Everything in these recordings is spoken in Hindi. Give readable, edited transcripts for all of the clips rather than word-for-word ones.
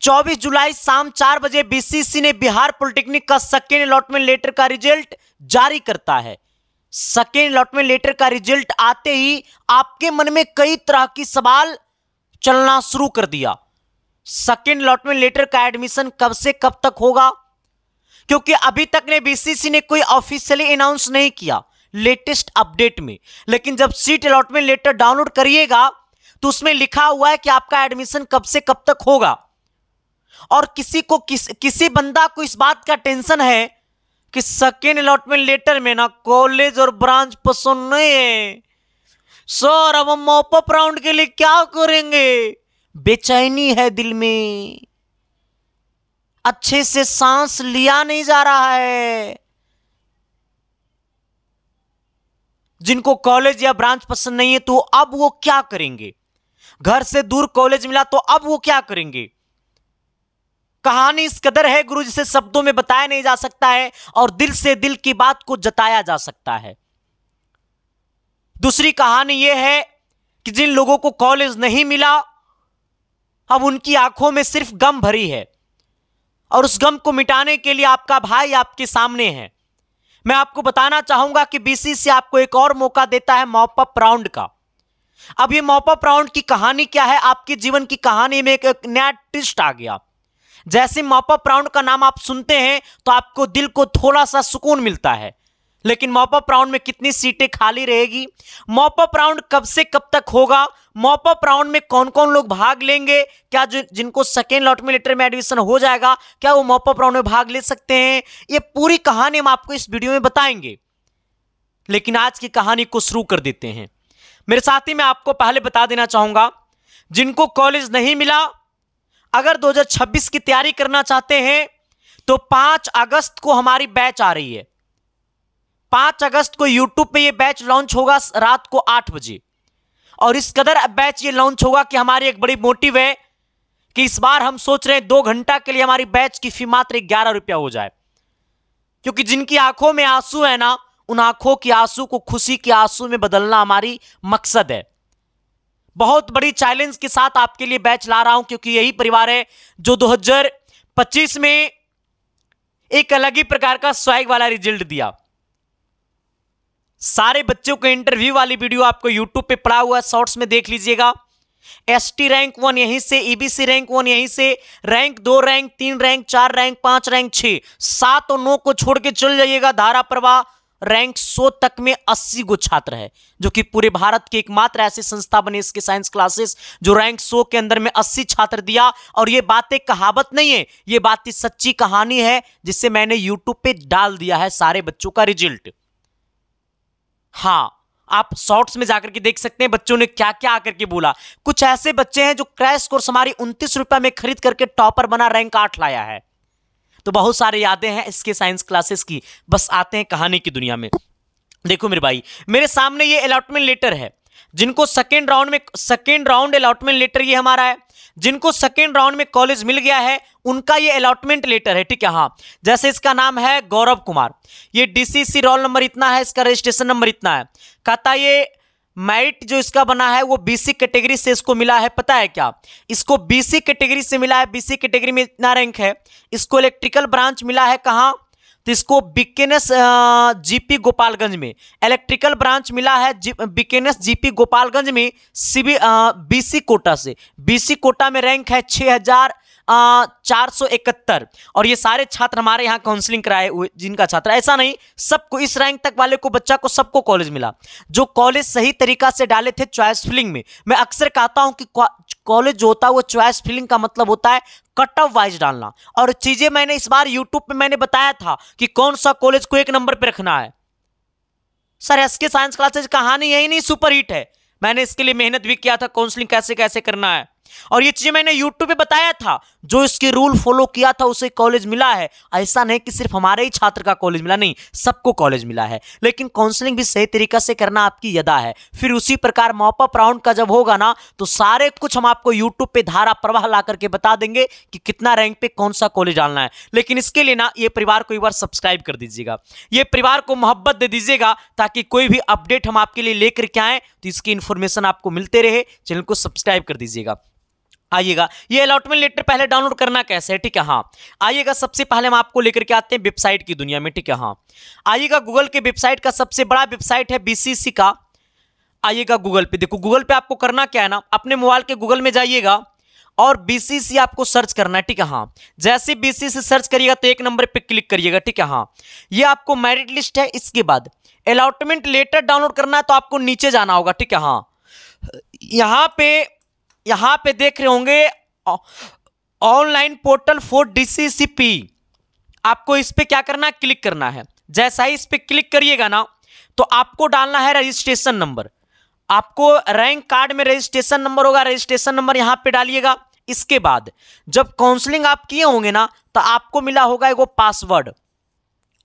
24 जुलाई शाम 4 बजे बीसीसी ने बिहार पॉलिटेक्निक का सेकेंड अलॉटमेंट लेटर का रिजल्ट जारी करता है। सेकेंड अलॉटमेंट लेटर का रिजल्ट आते ही आपके मन में कई तरह की सवाल चलना शुरू कर दिया। सेकेंड अलॉटमेंट लेटर का एडमिशन कब से कब तक होगा, क्योंकि अभी तक ने बीसीसी ने कोई ऑफिशियली अनाउंस नहीं किया लेटेस्ट अपडेट में। लेकिन जब सीट अलॉटमेंट लेटर डाउनलोड करिएगा तो उसमें लिखा हुआ है कि आपका एडमिशन कब से कब तक होगा। और किसी बंदा को इस बात का टेंशन है कि सेकेंड अलॉटमेंट लेटर में ना कॉलेज और ब्रांच पसंद नहीं है, सर अब हम मॉप अप राउंड के लिए क्या करेंगे। बेचैनी है दिल में, अच्छे से सांस लिया नहीं जा रहा है। जिनको कॉलेज या ब्रांच पसंद नहीं है तो अब वो क्या करेंगे। घर से दूर कॉलेज मिला तो अब वो क्या करेंगे। कहानी इस कदर है गुरु जिसे शब्दों में बताया नहीं जा सकता है और दिल से दिल की बात को जताया जा सकता है। दूसरी कहानी यह है कि जिन लोगों को कॉलेज नहीं मिला अब उनकी आंखों में सिर्फ गम भरी है और उस गम को मिटाने के लिए आपका भाई आपके सामने है। मैं आपको बताना चाहूंगा कि बीसीसी आपको एक और मौका देता है मॉप अप राउंड का। अब ये मॉप अप राउंड की कहानी क्या है, आपके जीवन की कहानी में एक नया ट्विस्ट आ गया। जैसे मॉप अप राउंड का नाम आप सुनते हैं तो आपको दिल को थोड़ा सा सुकून मिलता है, लेकिन मॉप अप राउंड में कितनी सीटें खाली रहेगी, मॉप अप राउंड कब से कब तक होगा, मॉप अप राउंड में कौन कौन लोग भाग लेंगे, क्या जिनको सेकेंड अलॉटमेंट लेटर में एडमिशन हो जाएगा क्या वो मॉप अप राउंड में भाग ले सकते हैं, ये पूरी कहानी हम आपको इस वीडियो में बताएंगे। लेकिन आज की कहानी को शुरू कर देते हैं। मेरे साथी मैं आपको पहले बता देना चाहूंगा, जिनको कॉलेज नहीं मिला अगर 2026 की तैयारी करना चाहते हैं तो 5 अगस्त को हमारी बैच आ रही है। 5 अगस्त को यूट्यूब पे ये बैच लॉन्च होगा रात को 8 बजे। और इस कदर बैच ये लॉन्च होगा कि हमारी एक बड़ी मोटिव है कि इस बार हम सोच रहे हैं 2 घंटा के लिए हमारी बैच की फी मात्र 11 रुपया हो जाए। क्योंकि जिनकी आंखों में आंसू है ना, उन आंखों की आंसू को खुशी के आंसू में बदलना हमारी मकसद है। बहुत बड़ी चैलेंज के साथ आपके लिए बैच ला रहा हूं, क्योंकि यही परिवार है जो 2025 में एक अलग ही प्रकार का स्वैग वाला रिजल्ट दिया। सारे बच्चों के इंटरव्यू वाली वीडियो आपको यूट्यूब पे पड़ा हुआ है, शॉर्ट्स में देख लीजिएगा। एसटी रैंक 1 यहीं से, ईबीसी रैंक 1 यहीं से, rank 2, rank 3, rank 4, rank 5, rank 6, 7 और 9 को छोड़ के चल जाइएगा धारा प्रवाह। रैंक 100 तक में 80 गो छात्र है, जो कि पूरे भारत की एकमात्र ऐसी संस्था बनी इसके साइंस क्लासेस जो रैंक 100 के अंदर में 80 छात्र दिया। और ये बातें कहावत नहीं है, ये बातें सच्ची कहानी है जिसे मैंने यूट्यूब पे डाल दिया है सारे बच्चों का रिजल्ट। हाँ, आप शॉर्ट्स में जाकर के देख सकते हैं बच्चों ने क्या क्या आकर के बोला। कुछ ऐसे बच्चे हैं जो क्रैश कोर्स हमारी 29 रुपए में खरीद करके टॉपर बना रैंक 8 लाया है। तो बहुत सारे यादें हैं इसके साइंस क्लासेस की। बस आते हैं कहानी की दुनिया में। देखो मेरे भाई, मेरे सामने ये अलॉटमेंट लेटर है। जिनको सेकेंड राउंड अलॉटमेंट लेटर ये हमारा है। जिनको सेकेंड राउंड में कॉलेज मिल गया है उनका ये अलॉटमेंट लेटर है, ठीक है। हाँ, जैसे इसका नाम है गौरव कुमार, ये डीसीसी रोल नंबर इतना है, इसका रजिस्ट्रेशन नंबर इतना है। कहता ये मेरिट जो इसका बना है वो बीसी कैटेगरी से इसको मिला है। पता है क्या, इसको बीसी कैटेगरी से मिला है। बीसी कैटेगरी में इतना रैंक है। इसको इलेक्ट्रिकल ब्रांच मिला है कहाँ, तो इसको बीकेनेस जीपी गोपालगंज में इलेक्ट्रिकल ब्रांच मिला है। बीकेनेस जीपी गोपालगंज में बीसी कोटा से। बीसी कोटा में रैंक है 6471। और ये सारे छात्र हमारे यहाँ काउंसलिंग कराए हुए जिनका छात्र, ऐसा नहीं सबको, इस रैंक तक वाले को बच्चा को सबको कॉलेज मिला जो कॉलेज सही तरीका से डाले थे चॉइस फिलिंग में। मैं अक्सर कहता हूं कि कॉलेज जो होता है वो चॉइस फिलिंग का मतलब होता है कट ऑफ वाइज डालना। और चीजें मैंने इस बार यूट्यूब पे मैंने बताया था कि कौन सा कॉलेज को 1 नंबर पे रखना है। सर एसके साइंस क्लासेज कहानी यही नहीं सुपर हिट है, मैंने इसके लिए मेहनत भी किया था, काउंसलिंग कैसे कैसे करना है। और ये चीजें मैंने यूट्यूब पे बताया था। जो इसके रूल फॉलो किया था उसे कॉलेज मिला है। ऐसा नहीं कि सिर्फ हमारे ही छात्र का कॉलेज मिला, नहीं, सबको कॉलेज मिला है। लेकिन काउंसलिंग भी सही तरीका से करना आपकी यदा है। फिर उसी प्रकार मॉप अप राउंड का जब होगा ना तो सारे कुछ हम आपको यूट्यूब पे धारा प्रवाह ला करके बता देंगे कि कितना रैंक पे कौन सा कॉलेज डालना है। लेकिन इसके लिए ना ये परिवार को एक बार सब्सक्राइब कर दीजिएगा, ये परिवार को मोहब्बत दे दीजिएगा, ताकि कोई भी अपडेट हम आपके लिए लेकर के आए तो इसकी इंफॉर्मेशन आपको मिलते रहे। चैनल को सब्सक्राइब कर दीजिएगा। आइएगा, ये अलॉटमेंट लेटर पहले डाउनलोड करना कैसे है, ठीक है। हाँ आइएगा, सबसे पहले हम आपको लेकर के आते हैं वेबसाइट की दुनिया में, ठीक है। हाँ आइएगा, गूगल के वेबसाइट का सबसे बड़ा वेबसाइट है बीसीसी का। आइएगा गूगल पे, देखो गूगल पे आपको करना क्या है ना, अपने मोबाइल के गूगल में जाइएगा और बीसीसी आपको सर्च करना है, ठीक है। हाँ जैसे बीसीसी सर्च करिएगा तो एक नंबर पे क्लिक करिएगा, ठीक है। हाँ ये आपको मेरिट लिस्ट है। इसके बाद अलॉटमेंट लेटर डाउनलोड करना है तो आपको नीचे जाना होगा, ठीक है। हाँ यहाँ पे देख रहे होंगे ऑनलाइन पोर्टल फॉर डीसीसीपी, आपको इस पे क्या करना है, क्लिक करना है। जैसा ही इस पे क्लिक करिएगा ना तो आपको डालना है रजिस्ट्रेशन नंबर। आपको रैंक कार्ड में रजिस्ट्रेशन नंबर होगा, रजिस्ट्रेशन नंबर यहां पे डालिएगा। इसके बाद जब काउंसलिंग आप किए होंगे ना तो आपको मिला होगा एगो पासवर्ड।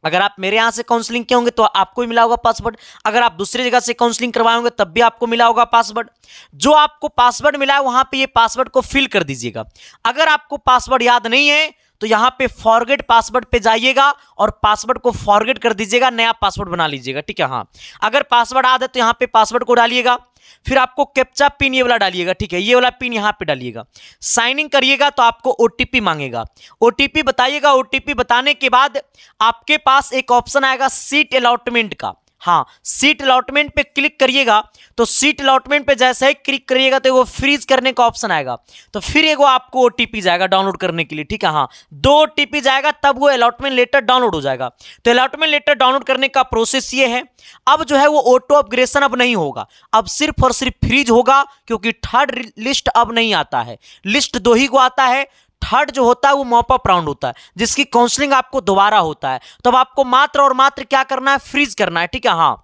अगर आप मेरे यहां से काउंसलिंग किए होंगे तो आपको भी मिला होगा पासवर्ड, अगर आप दूसरी जगह से काउंसलिंग करवाए होंगे तब भी आपको मिला होगा पासवर्ड। जो आपको पासवर्ड मिला है वहां पे ये पासवर्ड को फिल कर दीजिएगा। अगर आपको पासवर्ड याद नहीं है तो यहां पे फॉरगेट पासवर्ड पे जाइएगा और पासवर्ड को फॉरगेट कर दीजिएगा, नया पासवर्ड बना लीजिएगा, ठीक है। हाँ अगर पासवर्ड याद है तो यहां पे पासवर्ड को डालिएगा, फिर आपको कैप्चा पिन ये वाला डालिएगा, ठीक है। ये वाला पिन यहां पे डालिएगा, साइन इन करिएगा तो आपको ओटीपी मांगेगा, ओटीपी बताइएगा। ओटीपी बताने के बाद आपके पास एक ऑप्शन आएगा सीट अलॉटमेंट का। हाँ सीट अलॉटमेंट पे क्लिक करिएगा तो सीट अलॉटमेंट पे जैसे ही क्लिक करिएगा तो वो फ्रीज करने का ऑप्शन आएगा, तो फिर एगो आपको ओटीपी जाएगा डाउनलोड करने के लिए, ठीक है। हाँ 2 ओटीपी जाएगा तब वो अलॉटमेंट लेटर डाउनलोड हो जाएगा। तो अलॉटमेंट लेटर डाउनलोड करने का प्रोसेस ये है। अब जो है वो ऑटो अपग्रेडेशन अब नहीं होगा, अब सिर्फ और सिर्फ फ्रीज होगा, क्योंकि थर्ड लिस्ट अब नहीं आता है। लिस्ट 2 ही को आता है, थर्ड जो होता है वो मॉप अप राउंड होता है जिसकी काउंसलिंग आपको दोबारा होता है। तो अब आपको मात्र और मात्र क्या करना है, फ्रीज करना है, ठीक है। हाँ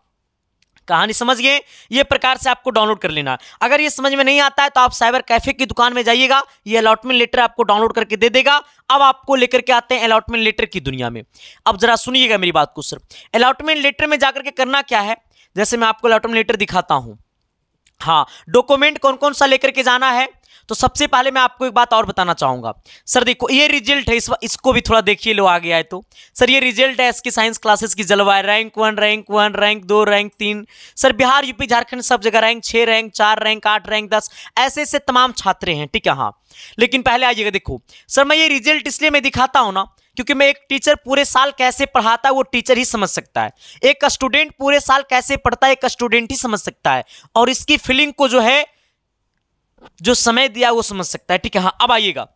कहानी समझ गए, ये प्रकार से आपको डाउनलोड कर लेना है। अगर ये समझ में नहीं आता है तो आप साइबर कैफे की दुकान में जाइएगा, ये अलॉटमेंट लेटर आपको डाउनलोड करके दे देगा। अब आपको लेकर के आते हैं अलॉटमेंट लेटर की दुनिया में। अब जरा सुनिएगा मेरी बात को सर, अलॉटमेंट लेटर में जाकर के करना क्या है, जैसे मैं आपको अलॉटमेंट लेटर दिखाता हूं। हाँ डॉक्यूमेंट कौन कौन सा लेकर के जाना है, तो सबसे पहले मैं आपको एक बात और बताना चाहूंगा सर। देखो ये रिजल्ट है, इसको भी थोड़ा देखिए लो, आ गया है तो सर ये रिजल्ट है इसकी साइंस क्लासेस की जलवा है। Rank 1, rank 1, rank 2, rank 3 sir, Bihar UP Jharkhand सब जगह रैंक 6, रैंक 4, रैंक 8, रैंक 10 ऐसे ऐसे तमाम छात्र हैं, ठीक है। हाँ लेकिन पहले आइएगा, देखो सर मैं ये रिजल्ट इसलिए मैं दिखाता हूं ना क्योंकि मैं एक टीचर पूरे साल कैसे पढ़ाता है वो टीचर ही समझ सकता है, एक स्टूडेंट पूरे साल कैसे पढ़ता है एक स्टूडेंट ही समझ सकता है, और इसकी फीलिंग को जो है जो समय दिया वो समझ सकता है, ठीक है। हाँ अब आइएगा,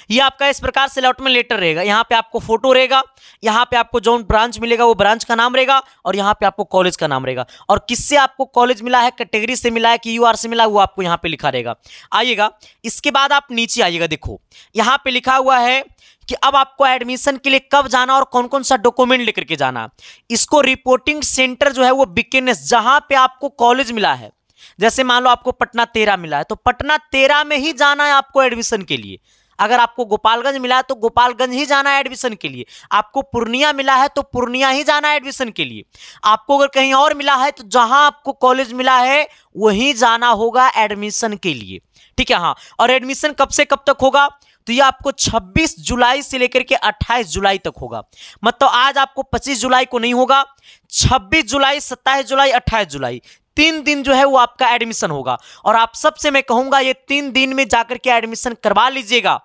ये आपका इस प्रकार से अलॉटमेंट लेटर रहेगा। यहाँ पे आपको फोटो रहेगा, यहाँ पे आपको जो ब्रांच मिलेगा वो ब्रांच का नाम रहेगा, और यहाँ पे आपको कॉलेज का नाम रहेगा, और किससे आपको कॉलेज मिला है, कैटेगरी से मिला है कि यूआर से मिला है, वो आपको यहाँ पे लिखा रहेगा। आइएगा इसके बाद आप नीचे आइएगा, देखो यहाँ पे लिखा हुआ है कि अब आपको एडमिशन के लिए कब जाना और कौन कौन सा डॉक्यूमेंट लेकर के जाना। इसको रिपोर्टिंग सेंटर जो है वो बीकेएनएस, जहां पे आपको कॉलेज मिला है, जैसे मान लो आपको पटना 13 मिला है तो पटना 13 में ही जाना है आपको एडमिशन के लिए। अगर आपको गोपालगंज मिला है तो गोपालगंज ही जाना है एडमिशन के लिए। आपको पूर्णिया मिला है तो पूर्णिया ही जाना है एडमिशन के लिए। आपको अगर कहीं और मिला है तो जहां आपको कॉलेज मिला है वहीं जाना होगा एडमिशन के लिए, ठीक है। हाँ और एडमिशन कब से कब तक होगा, तो ये आपको 26 जुलाई से लेकर के 28 जुलाई तक होगा। मतलब आज आपको 25 जुलाई को नहीं होगा, 26 जुलाई, 27 जुलाई, 28 जुलाई 3 दिन जो है वो आपका एडमिशन होगा। और आप सबसे मैं कहूंगा ये 3 दिन में जाकर के एडमिशन करवा लीजिएगा।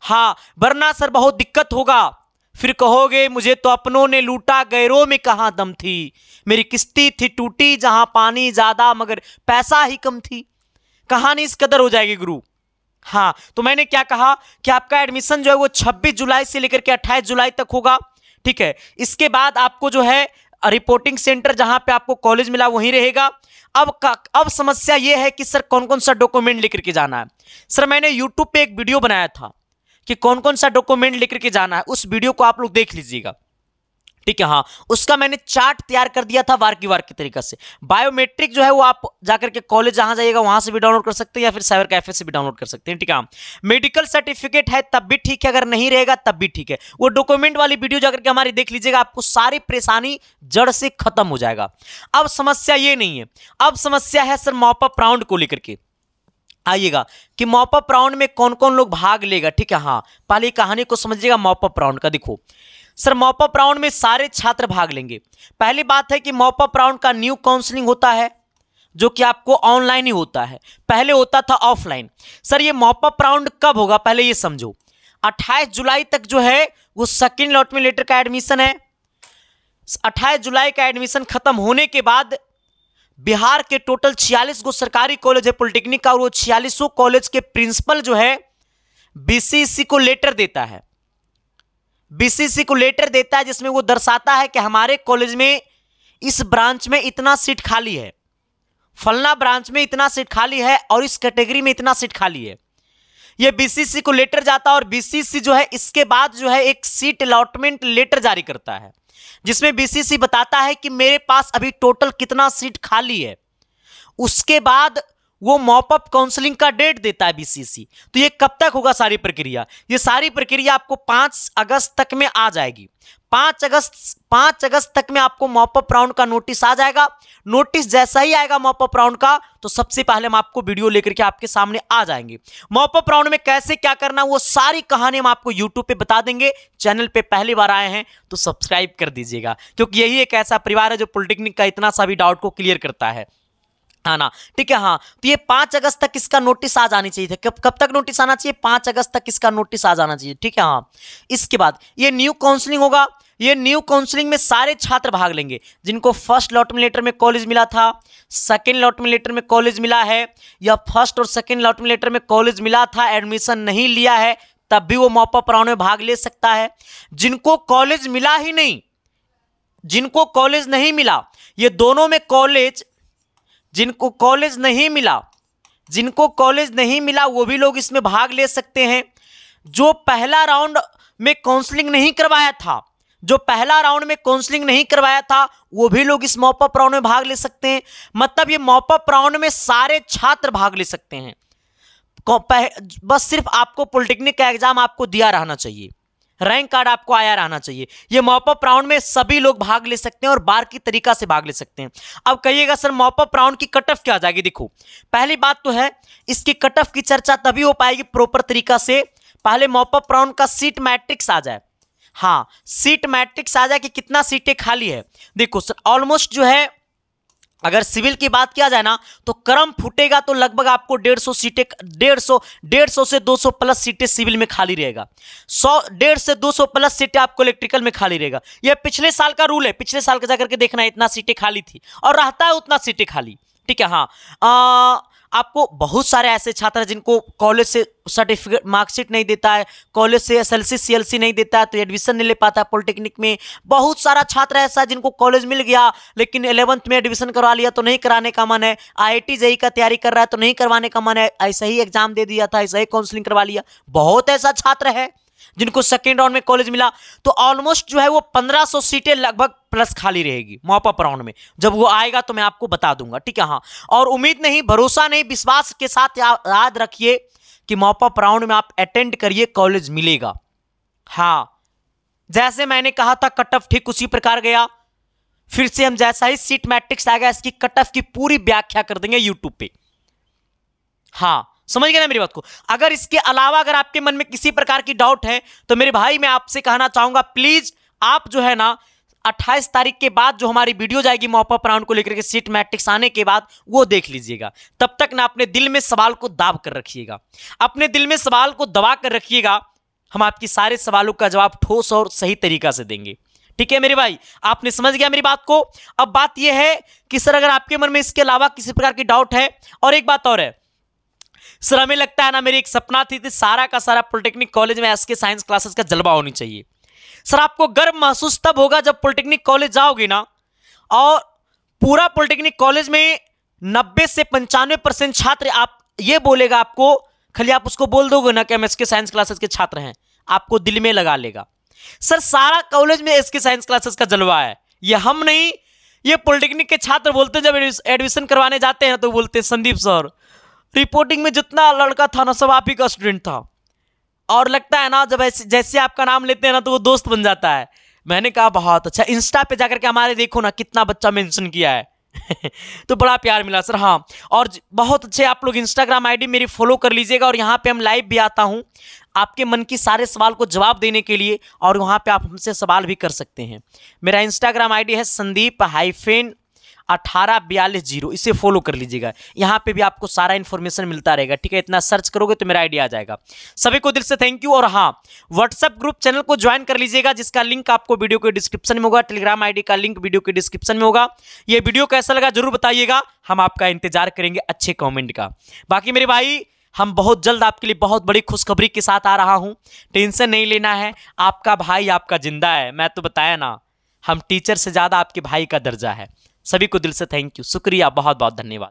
हाँ वरना सर बहुत दिक्कत होगा, फिर कहोगे मुझे तो अपनों ने लूटा गैरों में कहां दम थी, मेरी किस्ती थी टूटी जहां पानी ज्यादा मगर पैसा ही कम थी। कहानी इस कदर हो जाएगी गुरु। हाँ तो मैंने क्या कहा कि आपका एडमिशन जो है वो 26 जुलाई से लेकर के 28 जुलाई तक होगा, ठीक है। इसके बाद आपको जो है रिपोर्टिंग सेंटर जहां पे आपको कॉलेज मिला वहीं रहेगा। अब समस्या यह है कि सर कौन कौन सा डॉक्यूमेंट लेकर के जाना है। सर मैंने यूट्यूब पे एक वीडियो बनाया था कि कौन कौन सा डॉक्यूमेंट लेकर के जाना है, उस वीडियो को आप लोग देख लीजिएगा, ठीक है। हाँ उसका मैंने चार्ट तैयार कर दिया था वार की तरीका से। बायोमेट्रिक जो है वो आप जाकर के कॉलेज जहां जाइएगा वहां से भी डाउनलोड कर सकते हैं या फिर साइबर कैफे से भी डाउनलोड कर सकते हैं, ठीक है। मेडिकल सर्टिफिकेट है तब भी ठीक है, अगर नहीं रहेगा तब भी ठीक है। वो डॉक्यूमेंट वाली वीडियो जाकर के हमारी देख लीजिएगा, आपको सारी परेशानी जड़ से खत्म हो जाएगा। अब समस्या ये नहीं है, अब समस्या है सर मॉप अप राउंड को लेकर के। आइएगा कि मॉप अप राउंड में कौन कौन लोग भाग लेगा, ठीक है। हाँ पहले कहानी को समझिएगा मॉप अप राउंड का। देखो सर मॉप अप राउंड में सारे छात्र भाग लेंगे। पहली बात है कि मॉप अप राउंड का न्यू काउंसलिंग होता है, जो कि आपको ऑनलाइन ही होता है, पहले होता था ऑफलाइन। सर ये मॉपअप राउंड कब होगा, पहले ये समझो। 28 जुलाई तक जो है वो सेकेंड अलॉटमेंट लेटर का एडमिशन है। 28 जुलाई का एडमिशन खत्म होने के बाद बिहार के टोटल 46 गो सरकारी कॉलेज है पॉलिटेक्निक का, और वो 46 कॉलेज के प्रिंसिपल जो है बीसीसी को लेटर देता है। बीसीसी को लेटर देता है जिसमें वो दर्शाता है कि हमारे कॉलेज में इस ब्रांच में इतना सीट खाली है, फलना ब्रांच में इतना सीट खाली है, और इस कैटेगरी में इतना सीट खाली है। ये बीसीसी को लेटर जाता है, और बीसीसी जो है इसके बाद जो है एक सीट अलॉटमेंट लेटर जारी करता है, जिसमें बीसीसी बताता है कि मेरे पास अभी टोटल कितना सीट खाली है। उसके बाद वो मॉपअप काउंसलिंग का डेट देता है बीसीसी। तो ये कब तक होगा सारी प्रक्रिया, ये सारी प्रक्रिया आपको 5 अगस्त तक में आ जाएगी। 5 अगस्त तक में आपको मॉपअप राउंड का नोटिस आ जाएगा। नोटिस जैसा ही आएगा मॉपअप राउंड का, तो सबसे पहले हम आपको वीडियो लेकर के आपके सामने आ जाएंगे। मॉपअप राउंड में कैसे क्या करना, वो सारी कहानी हम आपको यूट्यूब पे बता देंगे। चैनल पे पहली बार आए हैं तो सब्सक्राइब कर दीजिएगा, क्योंकि यही एक ऐसा परिवार है जो पॉलिटेक्निक का इतना सा भी डाउट को क्लियर करता है ना, ठीक है। हाँ, तो ये 5 अगस्त तक इसका नोटिस आ जानी चाहिए था। कब तक नोटिस आना चाहिए, 5 अगस्त तक इसका नोटिस आ जाना चाहिए, ठीक है। हाँ, इसके बाद ये न्यू काउंसलिंग होगा। ये न्यू काउंसलिंग में सारे छात्र भाग लेंगे जिनको फर्स्ट अलॉटमेंट लेटर में कॉलेज मिला था, सेकेंड अलॉटमेंट लेटर में कॉलेज मिला है, या फर्स्ट और सेकेंड अलॉटमेंट लेटर में कॉलेज मिला था, एडमिशन नहीं लिया है, तब भी वो मॉपअप राउंड में भाग ले सकता है। जिनको कॉलेज मिला ही नहीं, जिनको कॉलेज नहीं मिला, ये दोनों में कॉलेज, जिनको कॉलेज नहीं मिला वो भी लोग इसमें भाग ले सकते हैं। जो पहला राउंड में काउंसलिंग नहीं करवाया था, वो भी लोग इस मॉपअप राउंड में भाग ले सकते हैं। मतलब ये मॉपअप राउंड में सारे छात्र भाग ले सकते हैं। बस सिर्फ आपको पॉलिटेक्निक का एग्जाम आपको दिया रहना चाहिए, रैंक कार्ड आपको आया रहना चाहिए। ये मॉपअप राउंड में सभी लोग भाग ले सकते हैं और बार की तरीका से भाग ले सकते हैं। अब कहिएगा सर मॉपअप राउंड की कट ऑफ क्या आ जाएगी। देखो, पहली बात तो है इसकी कट ऑफ की चर्चा तभी हो पाएगी प्रॉपर तरीका से, पहले मॉपअप राउंड का सीट मैट्रिक्स आ जाए। हाँ, सीट मैट्रिक्स आ जाए कि कितना सीटें खाली है। देखो सर, ऑलमोस्ट जो है अगर सिविल की बात किया जाए ना, तो क्रम फूटेगा तो लगभग आपको 150 सीटें, 150 से 200 प्लस सीटें सिविल में खाली रहेगा। 150 से 200 प्लस सीटें आपको इलेक्ट्रिकल में खाली रहेगा। यह पिछले साल का रूल है, पिछले साल का जाकर के देखना है, इतना सीटें खाली थी और रहता है उतना सीटें खाली, ठीक है। हाँ, आपको बहुत सारे ऐसे छात्र हैं जिनको कॉलेज से सर्टिफिकेट मार्कशीट नहीं देता है, कॉलेज से एसएलसी सीएलसी नहीं देता है, तो एडमिशन नहीं ले पाता है पॉलिटेक्निक में। बहुत सारा छात्र ऐसा है जिनको कॉलेज मिल गया लेकिन 11th में एडमिशन करवा लिया तो नहीं कराने का मन है, आईआईटी जेईई का तैयारी कर रहा है तो नहीं करवाने का मन है, ऐसा ही एग्जाम दे दिया था, ऐसा ही काउंसलिंग करवा लिया। बहुत ऐसा छात्र है जिनको सेकेंड राउंड में कॉलेज मिला। तो ऑलमोस्ट जो है वो 1500 सीटें लगभग प्लस खाली रहेगी मॉपअप राउंड में। जब वो आएगा तो मैं आपको बता दूंगा, ठीक है। हाँ, और उम्मीद नहीं, भरोसा नहीं, विश्वास के साथ याद रखिए कि मॉपअप राउंड में आप अटेंड करिए, कॉलेज मिलेगा। हाँ, जैसे मैंने कहा था कट ऑफ ठीक उसी प्रकार गया। फिर से हम जैसा ही सीट मैट्रिक्स आ गया इसकी कट ऑफ की पूरी व्याख्या कर देंगे यूट्यूब पे। हाँ, समझ गए ना मेरी बात को। अगर इसके अलावा अगर आपके मन में किसी प्रकार की डाउट है तो मेरे भाई मैं आपसे कहना चाहूंगा, प्लीज आप जो है ना 28 तारीख के बाद जो हमारी वीडियो जाएगी मॉपअप राउंड को लेकर के सीट मैट्रिक्स आने के बाद, वो देख लीजिएगा। तब तक ना अपने दिल में सवाल को दाब कर रखिएगा, अपने दिल में सवाल को दबा कर रखिएगा। हम आपकी सारे सवालों का जवाब ठोस और सही तरीका से देंगे, ठीक है मेरे भाई। आपने समझ गया मेरी बात को। अब बात यह है कि सर अगर आपके मन में इसके अलावा किसी प्रकार की डाउट है, और एक बात और है सर, हमें लगता है ना, मेरी एक सपना थी सारा का सारा पॉलिटेक्निक कॉलेज में एसके साइंस क्लासेस का जलवा होनी चाहिए। सर आपको गर्व महसूस तब होगा जब पॉलिटेक्निक कॉलेज जाओगे ना, और पूरा पॉलिटेक्निक कॉलेज में 90 से 95% छात्र आप ये बोलेगा आपको, खाली आप उसको बोल दोगे ना कि हम एसके साइंस क्लासेस के छात्र हैं, आपको दिल में लगा लेगा। सर सारा कॉलेज में एसके साइंस क्लासेस का जलवा है, ये हम नहीं, ये पॉलिटेक्निक के छात्र बोलते हैं। जब एडमिशन करवाने जाते हैं तो बोलते हैं संदीप सर रिपोर्टिंग में जितना लड़का था ना सब आप ही का स्टूडेंट था, और लगता है ना जब जैसे आपका नाम लेते हैं ना तो वो दोस्त बन जाता है। मैंने कहा बहुत अच्छा, इंस्टा पे जाकर के हमारे देखो ना कितना बच्चा मेंशन किया है तो बड़ा प्यार मिला सर। हाँ, और बहुत अच्छे आप लोग इंस्टाग्राम आईडी मेरी फॉलो कर लीजिएगा, और यहाँ पे हम लाइव भी आता हूँ आपके मन की सारे सवाल को जवाब देने के लिए, और वहाँ पे आप हमसे सवाल भी कर सकते हैं। मेरा इंस्टाग्राम आईडी है 18420, इसे फॉलो कर लीजिएगा। यहाँ पे भी आपको सारा इन्फॉर्मेशन मिलता रहेगा, ठीक है। इतना सर्च करोगे तो मेरा आइडिया आ जाएगा। सभी को दिल से थैंक यू। और हाँ, व्हाट्सएप ग्रुप चैनल को ज्वाइन कर लीजिएगा, जिसका लिंक आपको वीडियो के डिस्क्रिप्शन में होगा। टेलीग्राम आईडी का लिंक वीडियो के डिस्क्रिप्शन में होगा। ये वीडियो कैसा लगा जरूर बताइएगा, हम आपका इंतजार करेंगे अच्छे कमेंट का। बाकी मेरे भाई, हम बहुत जल्द आपके लिए बहुत बड़ी खुशखबरी के साथ आ रहा हूं, टेंशन नहीं लेना है। आपका भाई आपका जिंदा है, मैं तो बताया ना, हम टीचर से ज्यादा आपके भाई का दर्जा है। सभी को दिल से थैंक यू, शुक्रिया, बहुत बहुत धन्यवाद।